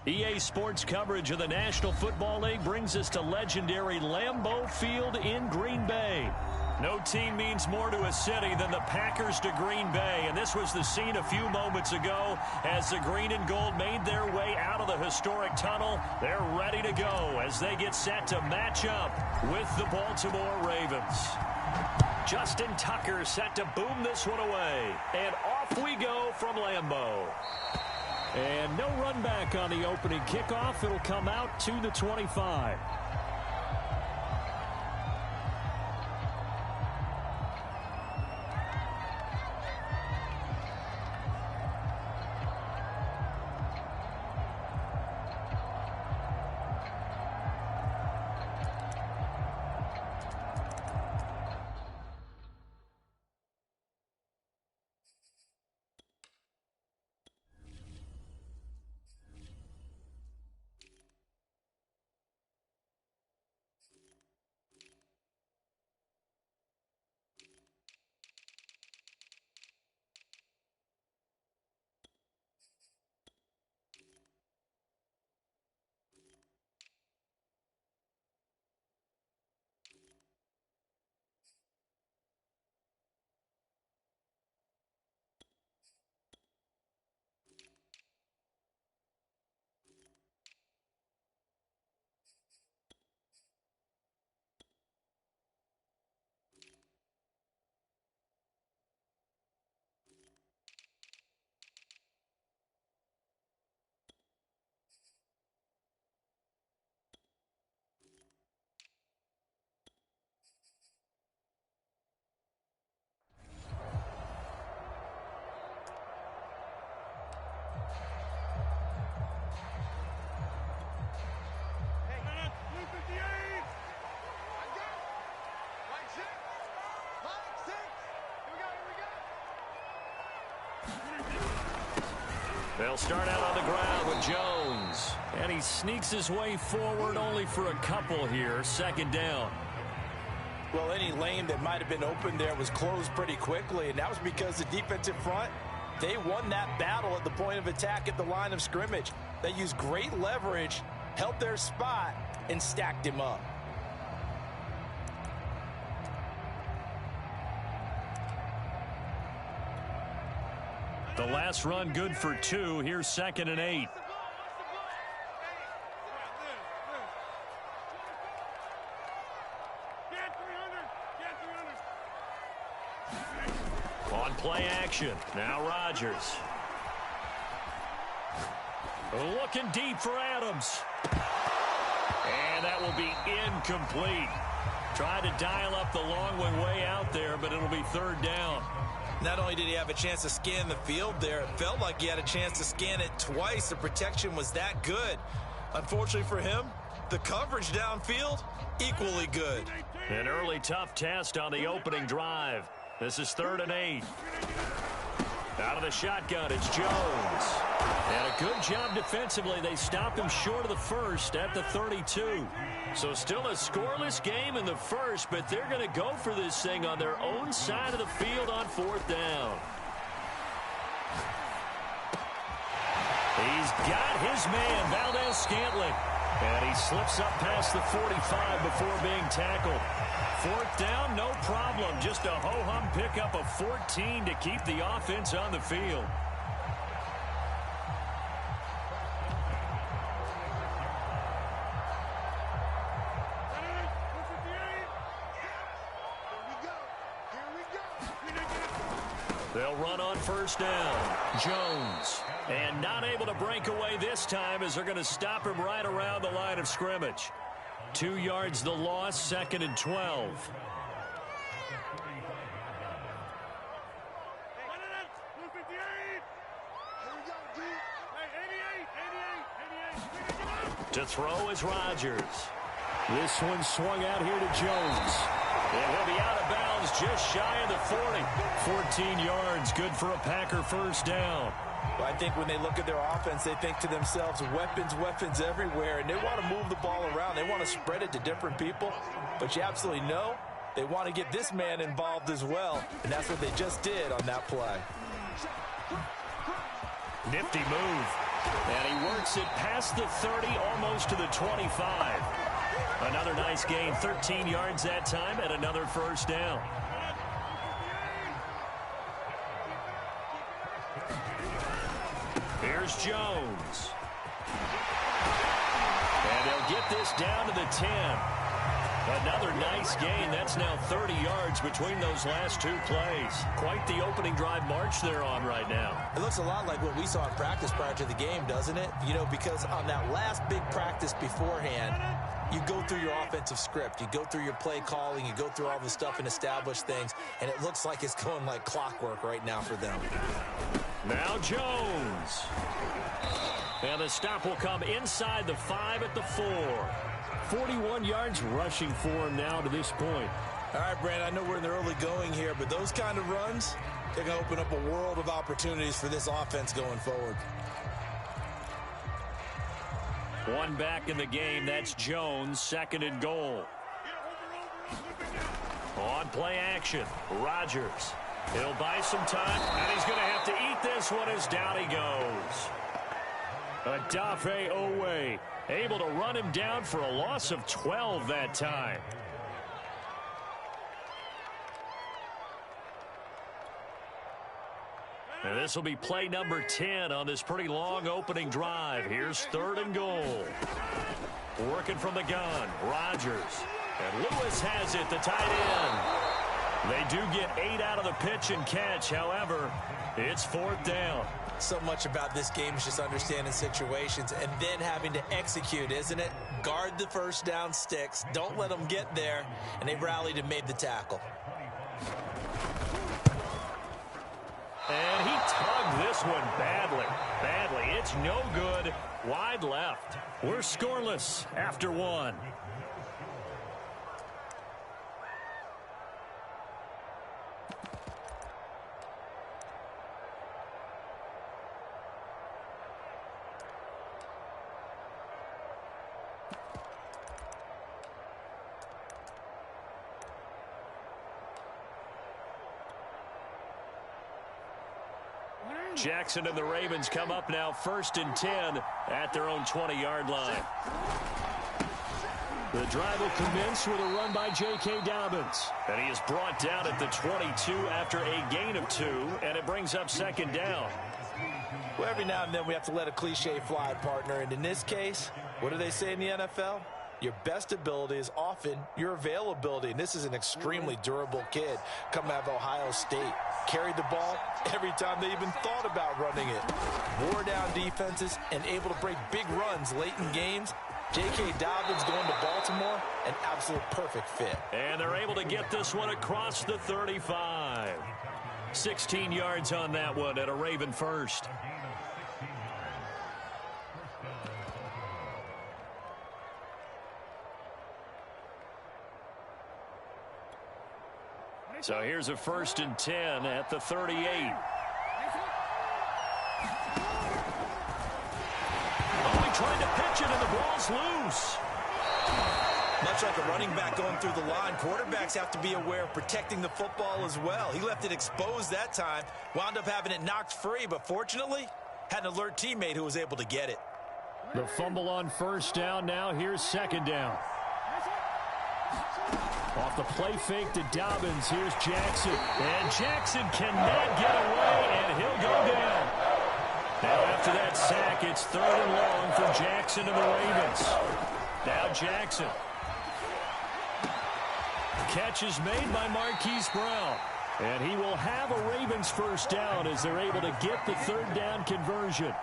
EA Sports coverage of the National Football League brings us to legendary Lambeau Field in Green Bay. No team means more to a city than the Packers to Green Bay, and this was the scene a few moments ago as the green and gold made their way out of the historic tunnel. They're ready to go as they get set to match up with the Baltimore Ravens. Justin Tucker set to boom this one away, and off we go from Lambeau. And no run back on the opening kickoff. It'll come out to the 25. They'll start out on the ground with Jones. And he sneaks his way forward only for a couple here. Second down. Well, any lane that might have been open there was closed pretty quickly, and that was because the defensive front, they won that battle at the point of attack at the line of scrimmage. They used great leverage, held their spot, and stacked him up. The last run good for 2. Here's 2nd and 8. On play action. Now Rodgers. Looking deep for Adams. And that will be incomplete. Tried to dial up the long way out there, but it'll be 3rd down. Not only did he have a chance to scan the field there, it felt like he had a chance to scan it twice. The protection was that good. Unfortunately for him, the coverage downfield, equally good. An early tough test on the opening drive. This is 3rd and 8. Out of the shotgun, it's Jones. And a good job defensively. They stop him short of the first at the 32. So still a scoreless game in the first, but they're going to go for this thing on their own side of the field on 4th down. He's got his man, Valdez-Scantling. And he slips up past the 45 before being tackled. 4th down, no problem. Just a ho-hum pickup of 14 to keep the offense on the field. They'll run on 1st down. Jones. And not able to break away this time as they're going to stop him right around the line of scrimmage. 2 yards the loss, 2nd and 12. To throw is Rodgers. This one swung out here to Jones. And he'll be out of bounds just shy of the 40. 14 yards, good for a Packer 1st down. Well, I think when they look at their offense, they think to themselves, weapons, weapons everywhere, and they want to move the ball around. They want to spread it to different people, but you absolutely know they want to get this man involved as well, and that's what they just did on that play. Nifty move. And he works it past the 30, almost to the 25. Another nice gain, 13 yards that time, and another first down. Here's Jones. And they'll get this down to the 10. Another nice gain. That's now 30 yards between those last two plays. Quite the opening drive march they're on right now. It looks a lot like what we saw in practice prior to the game, doesn't it? You know, because on that last big practice beforehand, you go through your offensive script. You go through your play calling. You go through all the stuff and establish things. And it looks like it's going like clockwork right now for them. Now Jones. And the stop will come inside the 5 at the 4. 41 yards rushing for him now to this point. All right, Brandon, I know we're in the early going here, but those kind of runs, they're going to open up a world of opportunities for this offense going forward. One back in the game. That's Jones, 2nd and goal. On play action, Rodgers. He'll buy some time, and he's going to have to eat this one as down he goes. Jlovey11 able to run him down for a loss of 12 that time. And this will be play number 10 on this pretty long opening drive. Here's 3rd and goal. Working from the gun, Rodgers. And Lewis has it, the tight end. They do get 8 out of the pitch and catch. However, it's 4th down. So much about this game is just understanding situations and then having to execute, isn't it? Guard the first down sticks. Don't let them get there. And they rallied and made the tackle. And he tugged this one badly. It's no good. Wide left. We're scoreless after 1. Jackson and the Ravens come up now 1st and 10 at their own 20-yard line. The drive will commence with a run by J.K. Dobbins. And he is brought down at the 22 after a gain of 2, and it brings up 2nd down. Well, every now and then we have to let a cliche fly, partner. And in this case, what do they say in the NFL? Your best ability is often your availability. And this is an extremely durable kid coming out of Ohio State. Carried the ball every time they even thought about running it. Wore down defenses and able to break big runs late in games. J.K. Dobbins going to Baltimore, an absolute perfect fit. And they're able to get this one across the 35. 16 yards on that one at a Raven first. So here's a 1st and 10 at the 38. Oh, he tried to pitch it and the ball's loose. Much like a running back going through the line, quarterbacks have to be aware of protecting the football as well. He left it exposed that time, wound up having it knocked free, but fortunately had an alert teammate who was able to get it. The fumble on 1st down. Now here's 2nd down. Off the play fake to Dobbins. Here's Jackson. And Jackson cannot get away, and he'll go down. Now after that sack, it's 3rd and long for Jackson and the Ravens. Now Jackson. Catch is made by Marquise Brown. And he will have a Ravens 1st down as they're able to get the 3rd down conversion.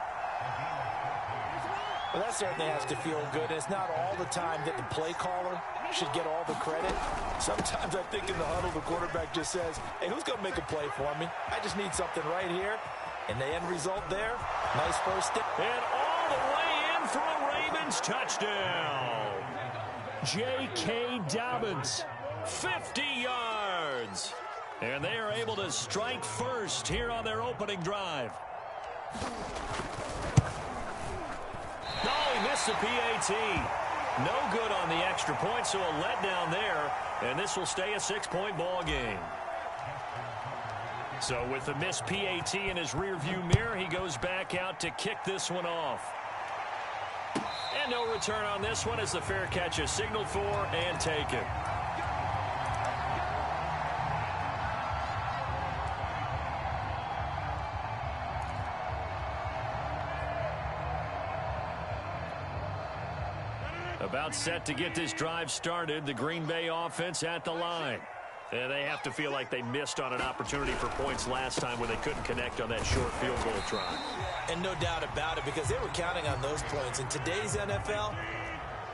Well, that certainly has to feel good. It's not all the time that the play caller should get all the credit. Sometimes I think in the huddle, the quarterback just says, hey, who's going to make a play for me? I just need something right here. And the end result there, nice first step. And all the way in for a Ravens touchdown. J.K. Dobbins, 50 yards. And they are able to strike first here on their opening drive. Oh, he missed the PAT. No good on the extra point, so a letdown there. And this will stay a 6-point ball game. So with the missed PAT in his rearview mirror, he goes back out to kick this one off. And no return on this one as the fair catch is signaled for and taken. About set to get this drive started, the Green Bay offense at the line. And they have to feel like they missed on an opportunity for points last time when they couldn't connect on that short field goal try. And no doubt about it, because they were counting on those points. In today's NFL,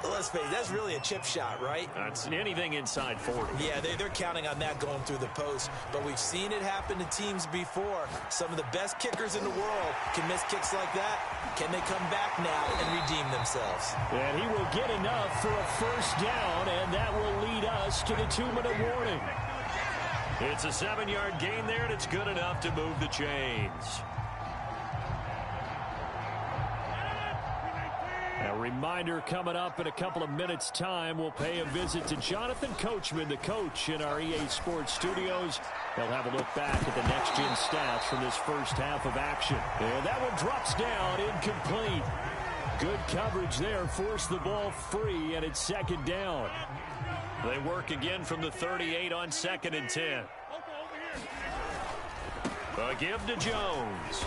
let's face it, that's really a chip shot, right? It's anything inside 40. Yeah, they're counting on that going through the post. But we've seen it happen to teams before. Some of the best kickers in the world can miss kicks like that. Can they come back now and redeem themselves? And he will get enough for a first down, and that will lead us to the 2-minute warning. It's a 7-yard gain there, and it's good enough to move the chains. A reminder coming up in a couple of minutes' time. We'll pay a visit to Jonathan Coachman, the coach in our EA Sports studios. They'll have a look back at the next-gen stats from this first half of action. And that one drops down, incomplete. Good coverage there, forced the ball free, and it's second down. They work again from the 38 on 2nd and 10. A give to Jones.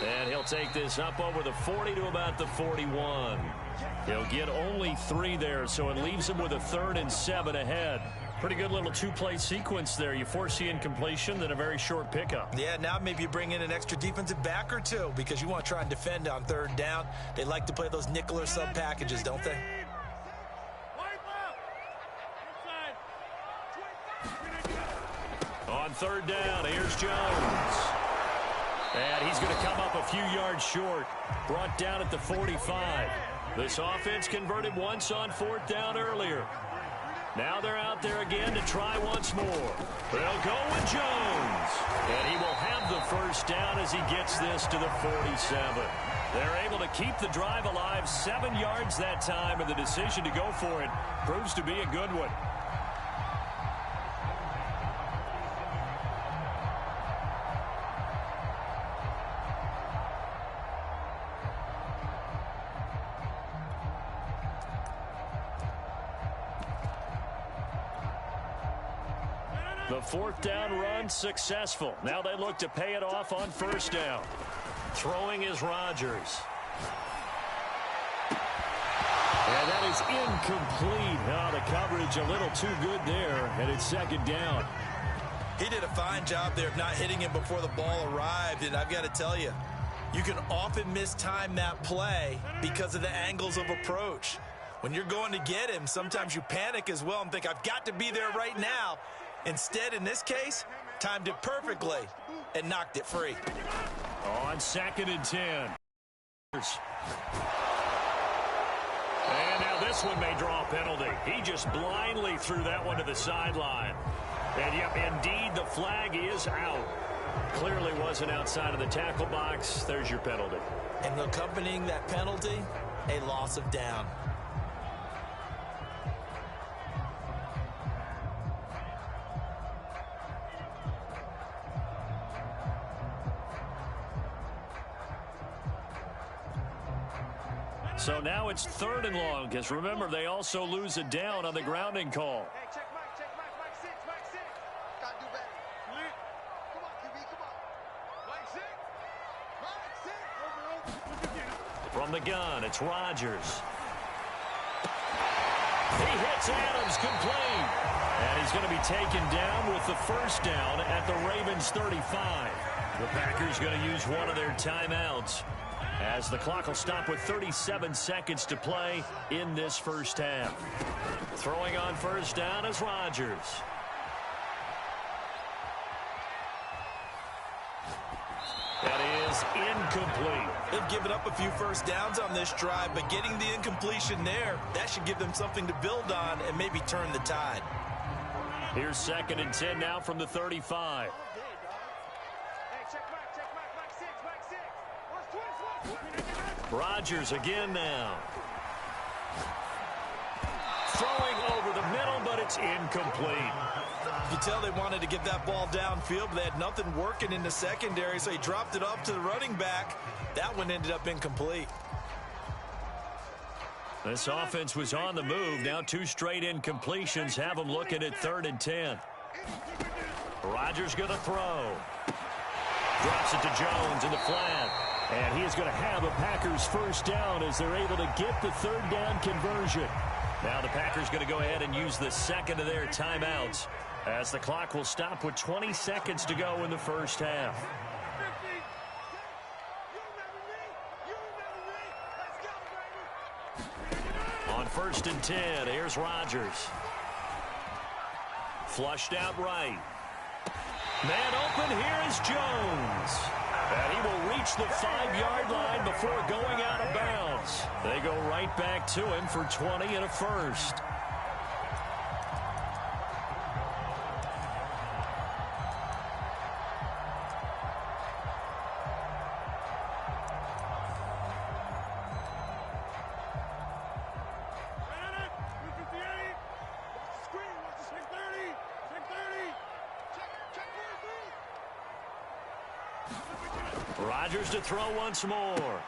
And he'll take this up over the 40 to about the 41. He'll get only 3 there, so it leaves him with a 3rd and 7 ahead. Pretty good little 2-play sequence there. You force the incompletion, then a very short pickup. Yeah, now maybe you bring in an extra defensive back or two because you want to try and defend on 3rd down. They like to play those nickel or sub packages, don't they? On 3rd down, here's Jones. And he's going to come up a few yards short. Brought down at the 45. This offense converted once on 4th down earlier. Now they're out there again to try once more. They'll go with Jones. And he will have the first down as he gets this to the 47. They're able to keep the drive alive, 7 yards that time, and the decision to go for it proves to be a good one. The 4th down run successful. Now they look to pay it off on 1st down. Throwing is Rodgers. And that is incomplete. Oh, the coverage a little too good there, and it's 2nd down. He did a fine job there of not hitting him before the ball arrived, and I've got to tell you, you can often mistime that play because of the angles of approach. When you're going to get him, sometimes you panic as well and think, I've got to be there right now. Instead, in this case, timed it perfectly and knocked it free. On 2nd and 10. And now this one may draw a penalty. He just blindly threw that one to the sideline. And, yep, indeed, the flag is out. Clearly wasn't outside of the tackle box. There's your penalty. And accompanying that penalty, a loss of down. So now it's 3rd and long, because remember, they also lose a down on the grounding call. Hey, check Mike 6. Gotta do better. Come on, QB, come on. Mike 6. From the gun, it's Rodgers. He hits Adams complete. And he's going to be taken down with the first down at the Ravens 35. The Packers going to use one of their timeouts, as the clock will stop with 37 seconds to play in this first half. Throwing on first down is Rodgers. That is incomplete. They've given up a few first downs on this drive, but getting the incompletion there, that should give them something to build on and maybe turn the tide. Here's 2nd and 10 now from the 35. Rodgers again now. Throwing over the middle, but It's incomplete. You tell they wanted to get that ball downfield, but they had nothing working in the secondary, so he dropped it off to the running back. That one ended up incomplete. This offense was on the move. Now 2 straight incompletions have them looking at 3rd and 10. Rodgers going to throw. Drops it to Jones in the flat. And he is going to have a Packers first down as they're able to get the 3rd down conversion. Now the Packers going to go ahead and use the second of their timeouts as the clock will stop with 20 seconds to go in the first half. On 1st and 10, here's Rodgers. Flushed out right. Man open, here is Jones. And he will reach the 5-yard line before going out of bounds. They go right back to him for 20 and a first. Rodgers to throw once more.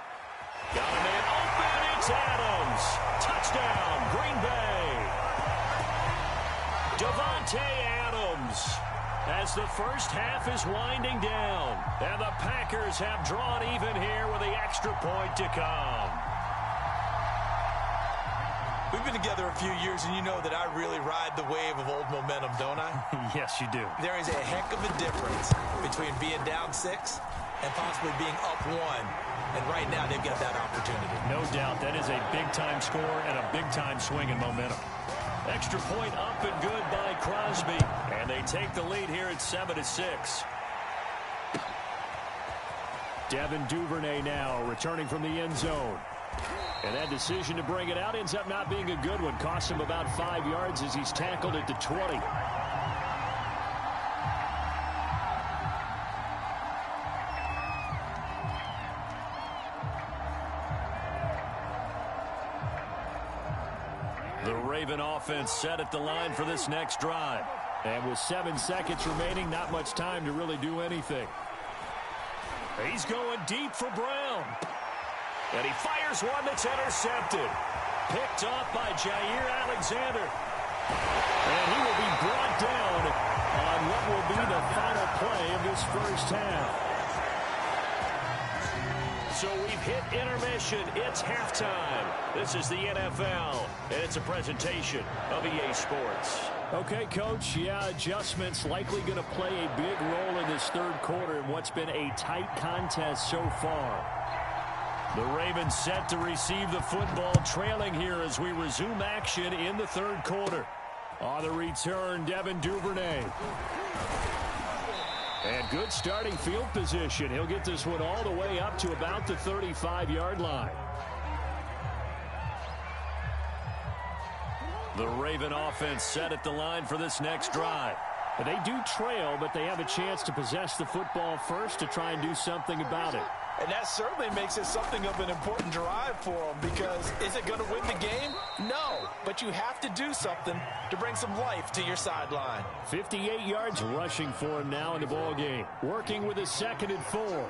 Got a man open. It's Adams. Touchdown, Green Bay. Davante Adams as the first half is winding down. And the Packers have drawn even here with the extra point to come. We've been together a few years, and you know that I really ride the wave of old momentum, don't I? Yes, you do. There is a heck of a difference between being down 6 and possibly being up 1. And right now, they've got that opportunity. No doubt. That is a big-time score and a big-time swing in momentum. Extra point up and good by Crosby. And they take the lead here at 7-6. Devin Duvernay now returning from the end zone. And that decision to bring it out ends up not being a good one. Costs him about 5 yards as he's tackled at the 20. The Raven offense set at the line for this next drive. And with 7 seconds remaining, not much time to really do anything. He's going deep for Brown. And he fires one that's intercepted. Picked off by Jair Alexander. And he will be brought down on what will be the final play of this first half. So we've hit intermission. It's halftime. This is the NFL, and it's a presentation of EA Sports. Okay, Coach, yeah, adjustments likely going to play a big role in this third quarter in what's been a tight contest so far. The Ravens set to receive the football, trailing here as we resume action in the third quarter. On the return, Devin Duvernay. And good starting field position. He'll get this one all the way up to about the 35-yard line. The Raven offense set at the line for this next drive. They do trail, but they have a chance to possess the football first to try and do something about it. And that certainly makes it something of an important drive for them, because is it going to win the game? No, but you have to do something to bring some life to your sideline. 58 yards rushing for him now in the ball game. Working with a 2nd and 4.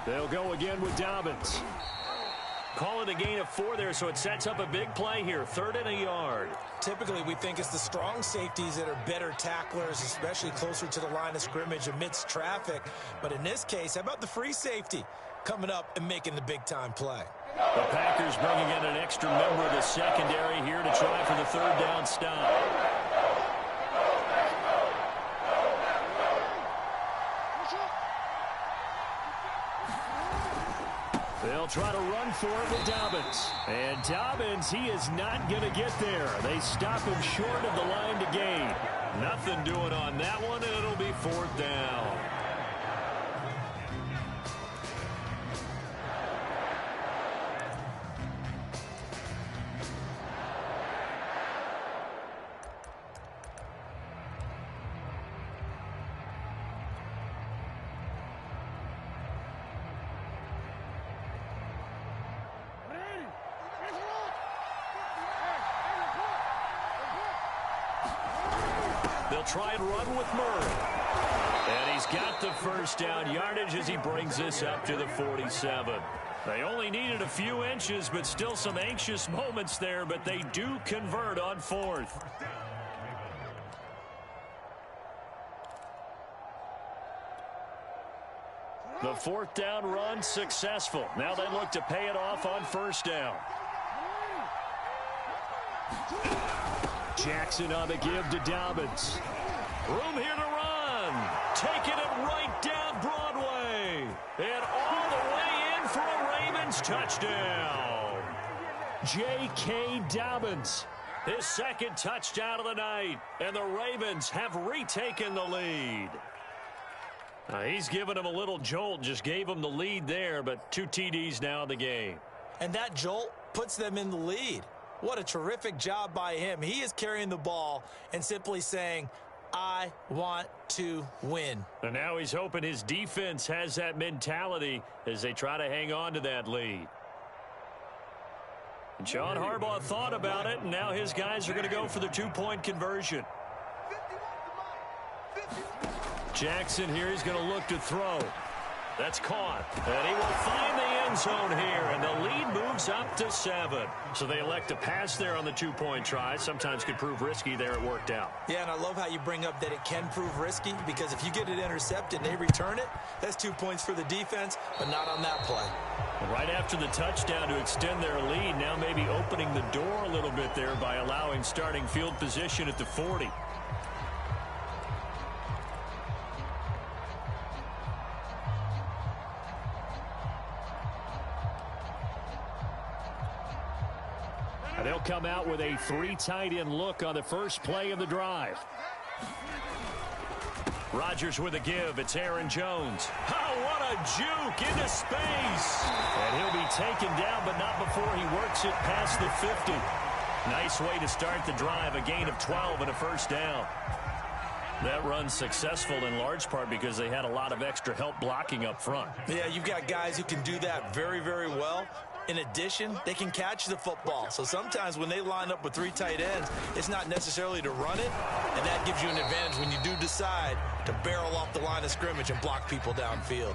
They'll go again with Dobbins. Call it a gain of 4 there, so it sets up a big play here. 3rd and a yard. Typically, we think it's the strong safeties that are better tacklers, especially closer to the line of scrimmage amidst traffic. But in this case, how about the free safety coming up and making the big-time play? The Packers bringing in an extra member of the secondary here to try for the 3rd down stop. They'll try to run for it with Dobbins. And Dobbins, he is not going to get there. They stop him short of the line to gain. Nothing doing on that one, and it'll be 4th down. They'll try and run with Murray. And he's got the first down yardage as he brings this up to the 47. They only needed a few inches, but still some anxious moments there, but they do convert on fourth. The fourth down run successful. Now they look to pay it off on first down. Jackson on the give to Dobbins. Room here to run. Taking it right down Broadway. And all the way in for a Ravens touchdown. J.K. Dobbins. His second touchdown of the night. And the Ravens have retaken the lead. He's given him a little jolt. Just gave him the lead there, but 2 TDs now in the game. And that jolt puts them in the lead. What a terrific job by him. He is carrying the ball and simply saying, I want to win. And now he's hoping his defense has that mentality as they try to hang on to that lead. And John Harbaugh thought about it, and now his guys are going to go for the 2-point conversion. Jackson here is going to look to throw. That's caught. And he will find the end zone here, and the lead moves up to 7. So they elect to pass there on the 2-point try. Sometimes could prove risky there. It worked out. Yeah, and I love how you bring up that it can prove risky, because if you get it intercepted and they return it, that's 2 points for the defense, but not on that play. Right after the touchdown to extend their lead, now maybe opening the door a little bit there by allowing starting field position at the 40. They'll come out with a 3 tight end look on the first play of the drive. Rodgers with a give. It's Aaron Jones. Oh, what a juke into space. And he'll be taken down, but not before he works it past the 50. Nice way to start the drive. A gain of 12 and a first down. That run's successful in large part because they had a lot of extra help blocking up front. Yeah, you've got guys who can do that very, very well. In addition, they can catch the football. So sometimes when they line up with 3 tight ends, it's not necessarily to run it, and that gives you an advantage when you do decide to barrel off the line of scrimmage and block people downfield.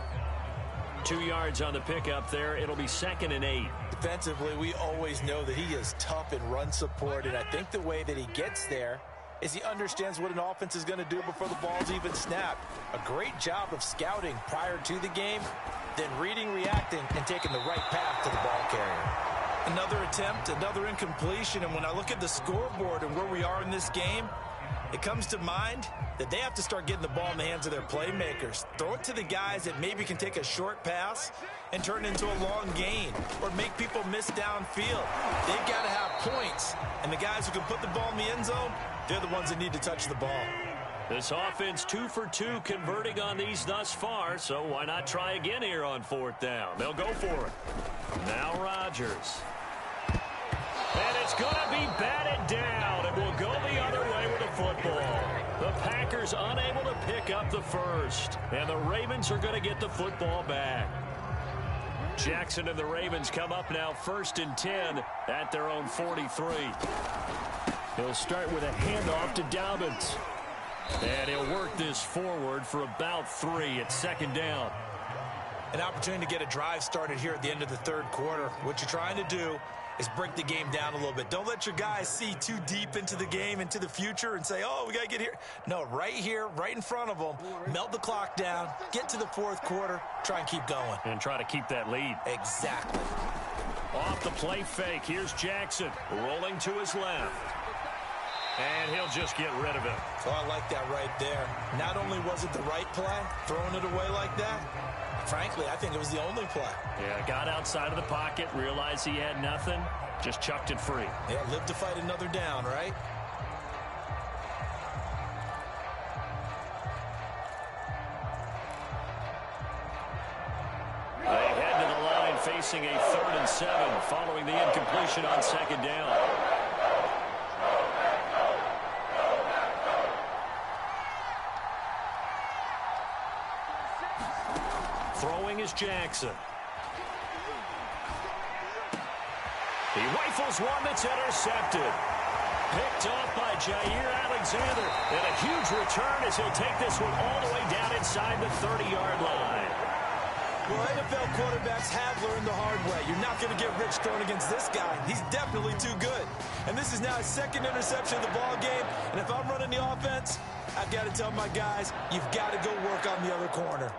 2 yards on the pickup there. It'll be 2nd and 8. Defensively, we always know that he is tough in run support, and I think the way that he gets there is he understands what an offense is going to do before the ball's even snapped. A great job of scouting prior to the game, then reading, reacting, and taking the right path to the ball carrier. Another attempt, another incompletion, and when I look at the scoreboard and where we are in this game, it comes to mind that they have to start getting the ball in the hands of their playmakers. Throw it to the guys that maybe can take a short pass and turn it into a long gain or make people miss downfield. They've got to have points, and the guys who can put the ball in the end zone, they're the ones that need to touch the ball. This offense 2 for 2 converting on these thus far, so why not try again here on 4th down? They'll go for it. Now Rodgers. And it's going to be batted down. It will go the other way with the football. The Packers unable to pick up the first, and the Ravens are going to get the football back. Jackson and the Ravens come up now 1st and 10 at their own 43. He'll start with a handoff to Dobbins. And he'll work this forward for about 3 at 2nd down. An opportunity to get a drive started here at the end of the 3rd quarter. What you're trying to do is break the game down a little bit. Don't let your guys see too deep into the game, into the future, and say, oh, we got to get here. No, right here, right in front of them, melt the clock down, get to the 4th quarter, try and keep going. And try to keep that lead. Exactly. Off the play fake, here's Jackson rolling to his left. And he'll just get rid of it. So I like that right there. Not only was it the right play, throwing it away like that, frankly, I think it was the only play. Yeah, got outside of the pocket, realized he had nothing, just chucked it free. Yeah, live to fight another down, right? They head to the line facing a 3rd and 7 following the incompletion on 2nd down. Throwing is Jackson. He rifles one that's intercepted. Picked off by Jair Alexander. And a huge return as he'll take this one all the way down inside the 30-yard line. Well, NFL quarterbacks have learned the hard way. You're not going to get rich throwing against this guy. He's definitely too good. And this is now his second interception of the ball game. And if I'm running the offense, I've got to tell my guys, you've got to go work on the other corner.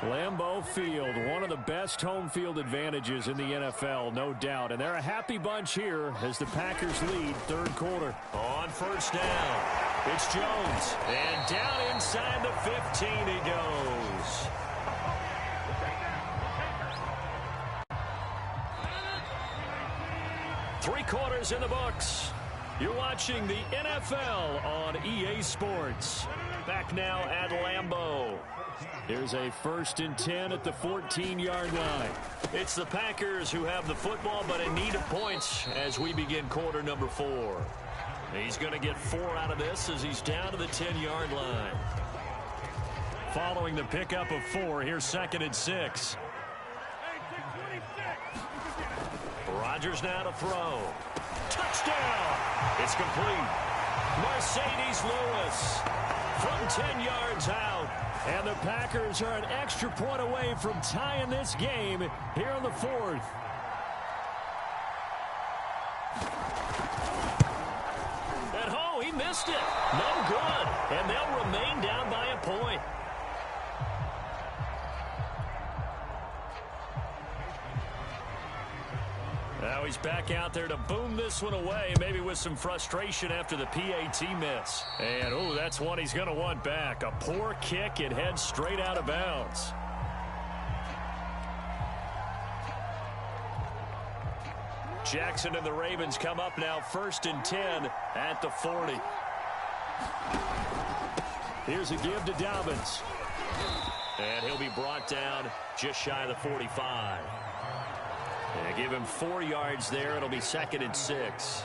Lambeau Field, one of the best home field advantages in the NFL, no doubt. And they're a happy bunch here as the Packers lead third quarter. On first down, it's Jones. And down inside the 15 he goes. Three quarters in the books. You're watching the NFL on EA Sports. Back now at Lambeau. Here's a 1st and 10 at the 14-yard line. It's the Packers who have the football, but in need of points as we begin quarter number 4. He's going to get 4 out of this as he's down to the 10-yard line. Following the pickup of 4, here's 2nd and 6. Rodgers now to throw. Touchdown! It's complete. Mercedes Lewis from 10 yards out. And the Packers are an extra point away from tying this game here in the 4th. At home, he missed it. No good. And they'll remain down by a point. Now he's back out there to boom this one away, maybe with some frustration after the PAT miss. And, oh, that's one he's going to want back. A poor kick. It heads straight out of bounds. Jackson and the Ravens come up now 1st and 10 at the 40. Here's a give to Dobbins. And he'll be brought down just shy of the 45. And give him 4 yards there. It'll be 2nd and 6.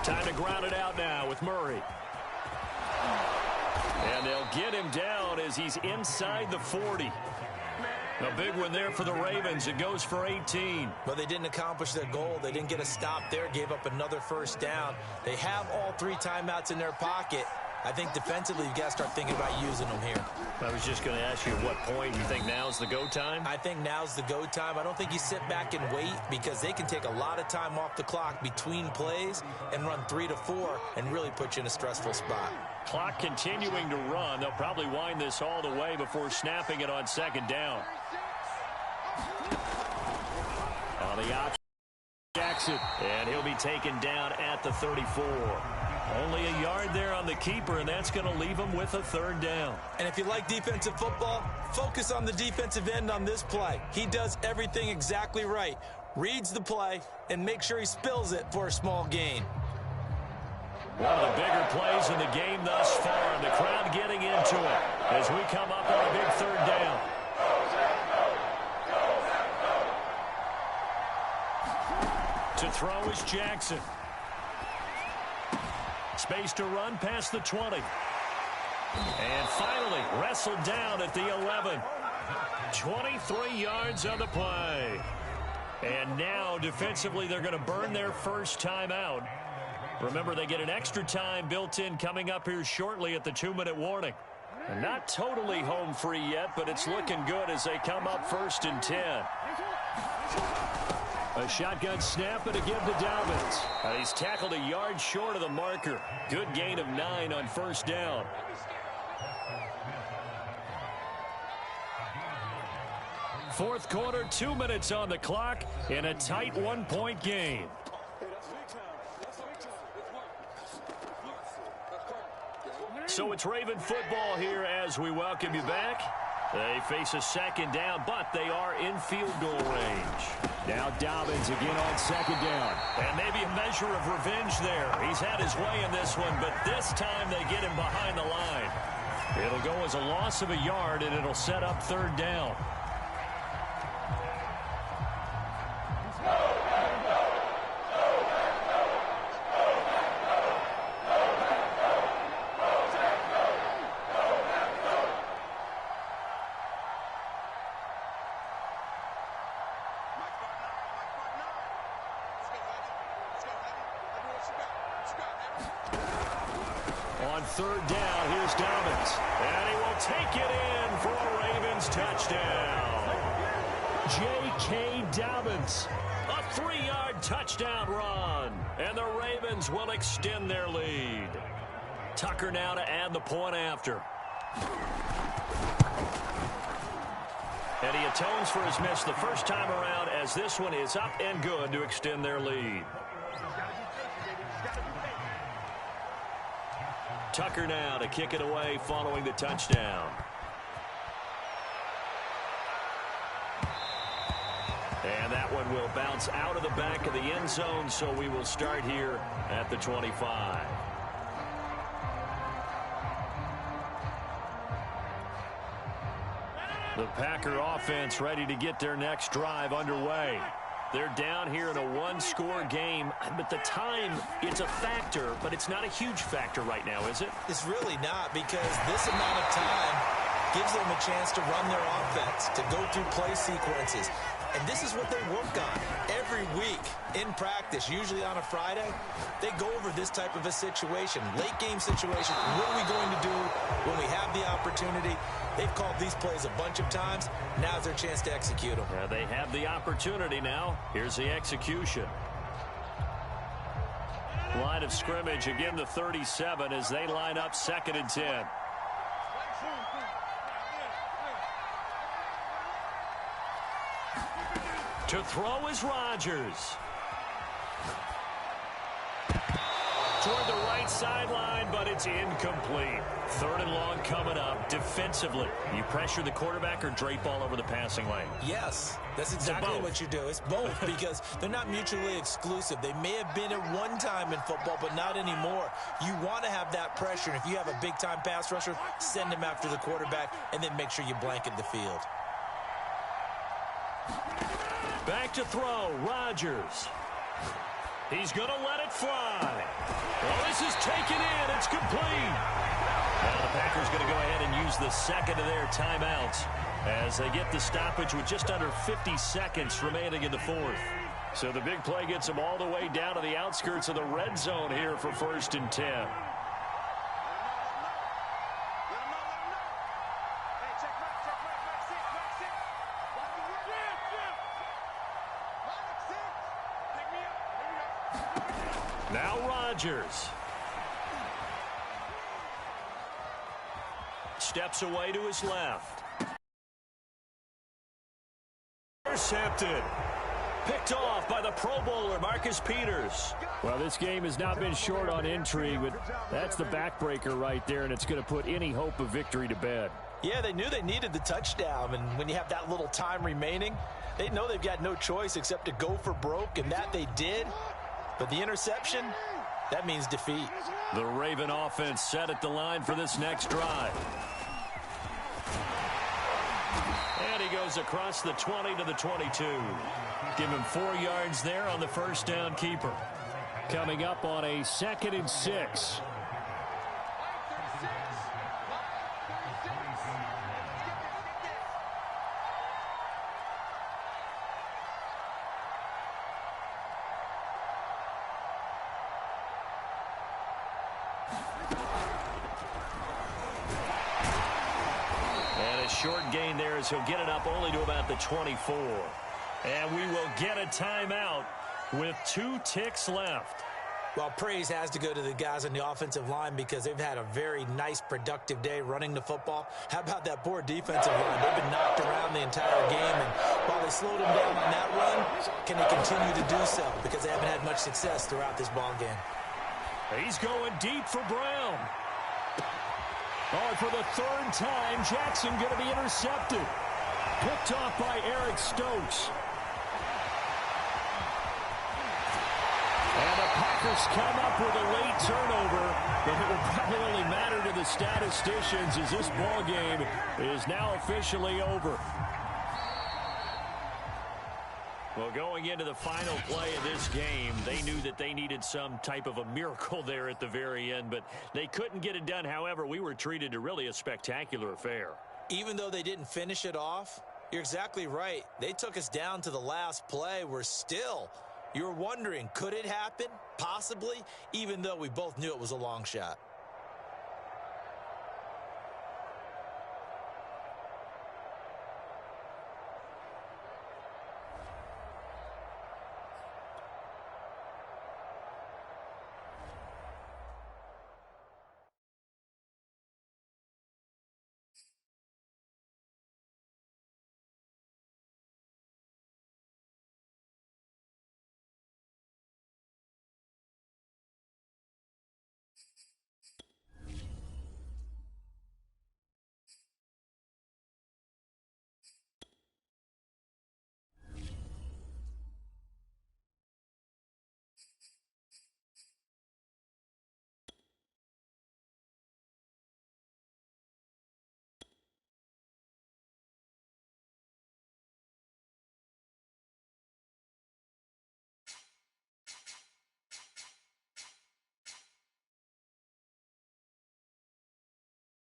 Time to ground it out now with Murray. And they'll get him down as he's inside the 40. A big one there for the Ravens. It goes for 18. Well, they didn't accomplish their goal. They didn't get a stop there. Gave up another 1st down. They have all 3 timeouts in their pocket. I think defensively you've got to start thinking about using them here. I was just going to ask you at what point you think now's the go time? I think now's the go time. I don't think you sit back and wait because they can take a lot of time off the clock between plays and run 3 to 4 and really put you in a stressful spot. Clock continuing to run. They'll probably wind this all the way before snapping it on 2nd down. On the option, Jackson, and he'll be taken down at the 34. Only a yard there on the keeper, and that's going to leave him with a 3rd down. And if you like defensive football, focus on the defensive end on this play. He does everything exactly right. Reads the play and make sure he spills it for a small gain. One of the bigger plays in the game thus far, and the crowd getting into it as we come up on a big 3rd down. To throw is Jackson. Space to run past the 20. And finally wrestled down at the 11. 23 yards on the play. And now defensively they're going to burn their first timeout. Remember, they get an extra time built in coming up here shortly at the 2-minute warning. And not totally home free yet, but it's looking good as they come up 1st and 10. A shotgun snap and a give to Dobbins. He's tackled a yard short of the marker. Good gain of 9 on 1st down. Fourth quarter, 2 minutes on the clock in a tight 1-point game. So it's Raven football here as we welcome you back. They face a 2nd down, but they are in field goal range. Now Dobbins again on 2nd down. And maybe a measure of revenge there. He's had his way in this one, but this time they get him behind the line. It'll go as a loss of a yard, and it'll set up 3rd down. On third down, here's Dobbins. And he will take it in for a Ravens touchdown. J.K. Dobbins. A 3-yard touchdown run. And the Ravens will extend their lead. Tucker now to add the point after. And he atones for his miss the first time around as this one is up and good to extend their lead. Tucker now to kick it away following the touchdown. And that one will bounce out of the back of the end zone, so we will start here at the 25. The Packer offense ready to get their next drive underway. They're down here in a one-score game, but the time, it's a factor, but it's not a huge factor right now, is it? It's really not, because this amount of time gives them a chance to run their offense, to go through play sequences. And this is what they work on every week in practice, usually on a Friday. They go over this type of a situation, late game situation. What are we going to do when we have the opportunity? They've called these plays a bunch of times. Now's their chance to execute them. Yeah, they have the opportunity now. Here's the execution. Line of scrimmage, again the 37 as they line up 2nd and 10. To throw is Rodgers. Toward the right sideline, but it's incomplete. 3rd and long coming up. Defensively, you pressure the quarterback or drape all over the passing lane? Yes, that's exactly what you do. It's both, because they're not mutually exclusive. They may have been at one time in football, but not anymore. You want to have that pressure, and if you have a big-time pass rusher, send him after the quarterback, and then make sure you blanket the field. Back to throw, Rodgers. He's going to let it fly. Well, this is taken in. It's complete. Now the Packers going to go ahead and use the second of their timeouts as they get the stoppage with just under 50 seconds remaining in the 4th. So the big play gets them all the way down to the outskirts of the red zone here for 1st and 10. Now Rodgers. Steps away to his left. Intercepted. Picked off by the Pro Bowler, Marcus Peters. Well, this game has not been short on intrigue, but that's the backbreaker right there, and it's going to put any hope of victory to bed. Yeah, they knew they needed the touchdown, and when you have that little time remaining, they know they've got no choice except to go for broke, and that they did. But the interception, that means defeat. The Raven offense set at the line for this next drive. And he goes across the 20 to the 22. Give him 4 yards there on the first down keeper. Coming up on a 2nd and 6. Short gain there as he'll get it up only to about the 24. And we will get a timeout with 2 ticks left. Well, praise has to go to the guys on the offensive line because they've had a very nice, productive day running the football. How about that poor defensive line? They've been knocked around the entire game, and while they slowed them down on that run, can they continue to do so? Because they haven't had much success throughout this ball game. He's going deep for Brown. Oh, for the 3rd time, Jackson going to be intercepted. Picked off by Eric Stokes. And the Packers come up with a late turnover, but it will probably only matter to the statisticians as this ball game is now officially over. Well, going into the final play of this game, they knew that they needed some type of a miracle there at the very end, but they couldn't get it done. However, we were treated to really a spectacular affair. Even though they didn't finish it off, you're exactly right. They took us down to the last play. We're still, you were wondering, could it happen? Possibly, even though we both knew it was a long shot.